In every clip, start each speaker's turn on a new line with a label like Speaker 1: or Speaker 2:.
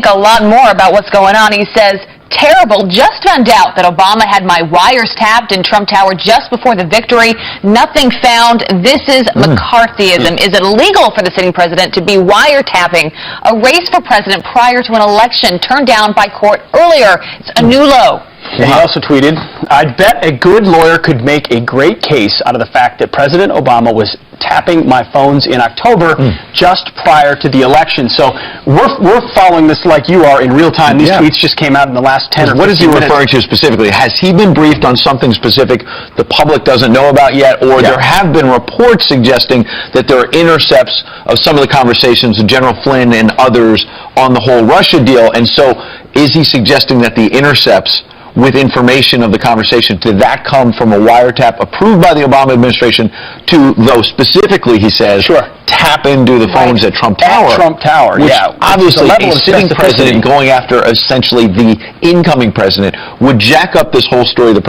Speaker 1: a lot more about what's going on. He says, terrible, just found out that Obama had my wires tapped in Trump Tower just before the victory. Nothing found. This is McCarthyism. Is it illegal for the sitting president to be wiretapping a race for president prior to an election turned down by court earlier? It's a new low.
Speaker 2: And he also tweeted, "I'd bet a good lawyer could make a great case out of the fact that President Obama was tapping my phones in October just prior to the election." So we're following this like you are in real time. These tweets just came out in the last 10 or 15 minutes.
Speaker 3: What is he referring to specifically? Has he been briefed on something specific the public doesn't know about yet? Or there have been reports suggesting that there are intercepts of some of the conversations of General Flynn and others on the whole Russia deal. And so is he suggesting that the intercepts with information of the conversation, did that come from a wiretap approved by the Obama administration to, though specifically, he says, tap into the phones at Trump Tower?
Speaker 2: At Trump Tower,
Speaker 3: which obviously a sitting president going after essentially the incoming president would jack up this whole story the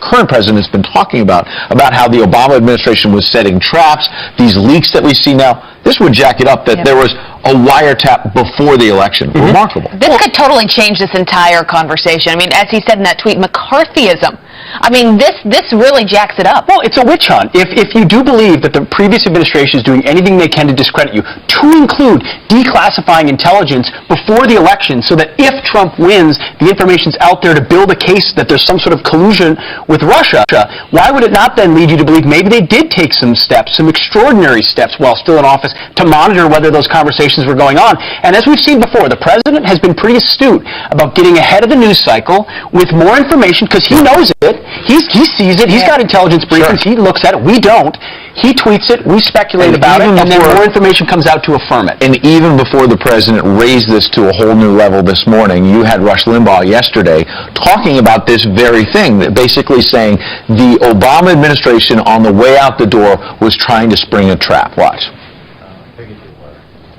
Speaker 3: current president has been talking about how the Obama administration was setting traps, these leaks that we see now. This would jack it up that there was a wiretap before the election. Remarkable.
Speaker 1: This could totally change this entire conversation. I mean, as he said in that tweet, McCarthyism. I mean, this really jacks it up.
Speaker 2: Well, it's a witch hunt. If you do believe that the previous administration is doing anything they can to discredit you, to include declassifying intelligence before the election so that if Trump wins, the information's out there to build a case that there's some sort of collusion with Russia, why would it not then lead you to believe maybe they did take some steps, some extraordinary steps while still in office to monitor whether those conversations were going on? And as we've seen before, the president has been pretty astute about getting ahead of the news cycle with more information because he knows it. He sees it. He's got intelligence briefings. He looks at it. We don't. He tweets it. We speculate about it, and then more information comes out to affirm it.
Speaker 3: And even before the president raised this to a whole new level this morning, you had Rush Limbaugh yesterday talking about this very thing, basically saying the Obama administration on the way out the door was trying to spring a trap. Watch.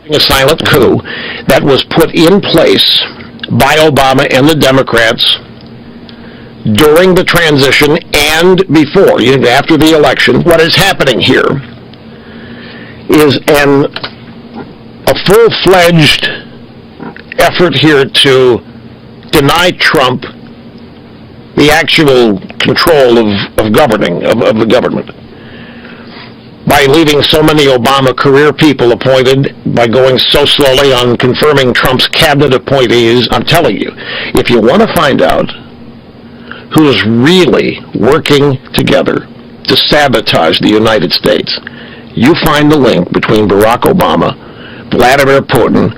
Speaker 4: A silent coup that was put in place by Obama and the Democrats during the transition and before, after the election. What is happening here is a full-fledged effort here to deny Trump the actual control of the government by leaving so many Obama career people appointed, by going so slowly on confirming Trump's cabinet appointees. I'm telling you, if you want to find out who is really working together to sabotage the United States, you find the link between Barack Obama, Vladimir Putin,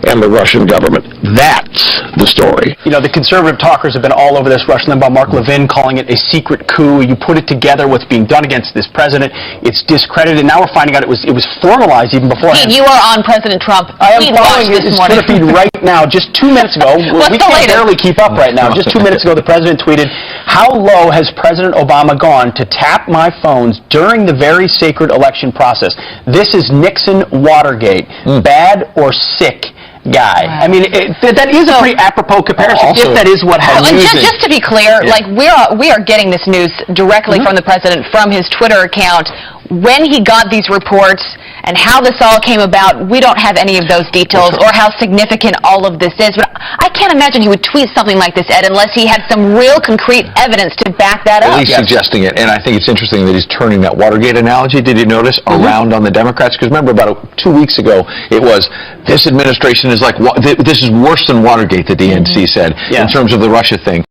Speaker 4: and the Russian government. That's the story.
Speaker 2: You know, the conservative talkers have been all over this. Rush Limbaugh, Mark Levin calling it a secret coup. You put it together, what's being done against this president. It's discredited. Now we're finding out it was formalized even beforehand.
Speaker 1: You are on President Trump.
Speaker 2: I am following it. It's Twitter feed right now. Just 2 minutes ago. We can barely keep up right now. Just 2 minutes ago, the president tweeted, "How low has President Obama gone to tap my phones during the very sacred election process? This is Nixon Watergate. Bad or sick guy."
Speaker 1: Wow.
Speaker 2: I mean, that is a pretty apropos comparison, if that is what happened.
Speaker 1: Just to be clear, like we are getting this news directly from the president, from his Twitter account. When he got these reports and how this all came about, we don't have any of those details or how significant all of this is. But I can't imagine he would tweet something like this, Ed, unless he had some real concrete evidence to back that up.
Speaker 3: At least suggesting it. And I think it's interesting that he's turning that Watergate analogy, did you notice, around on the Democrats? Because remember, about 2 weeks ago, it was, this administration is like, this is worse than Watergate, the DNC said, in terms of the Russia thing.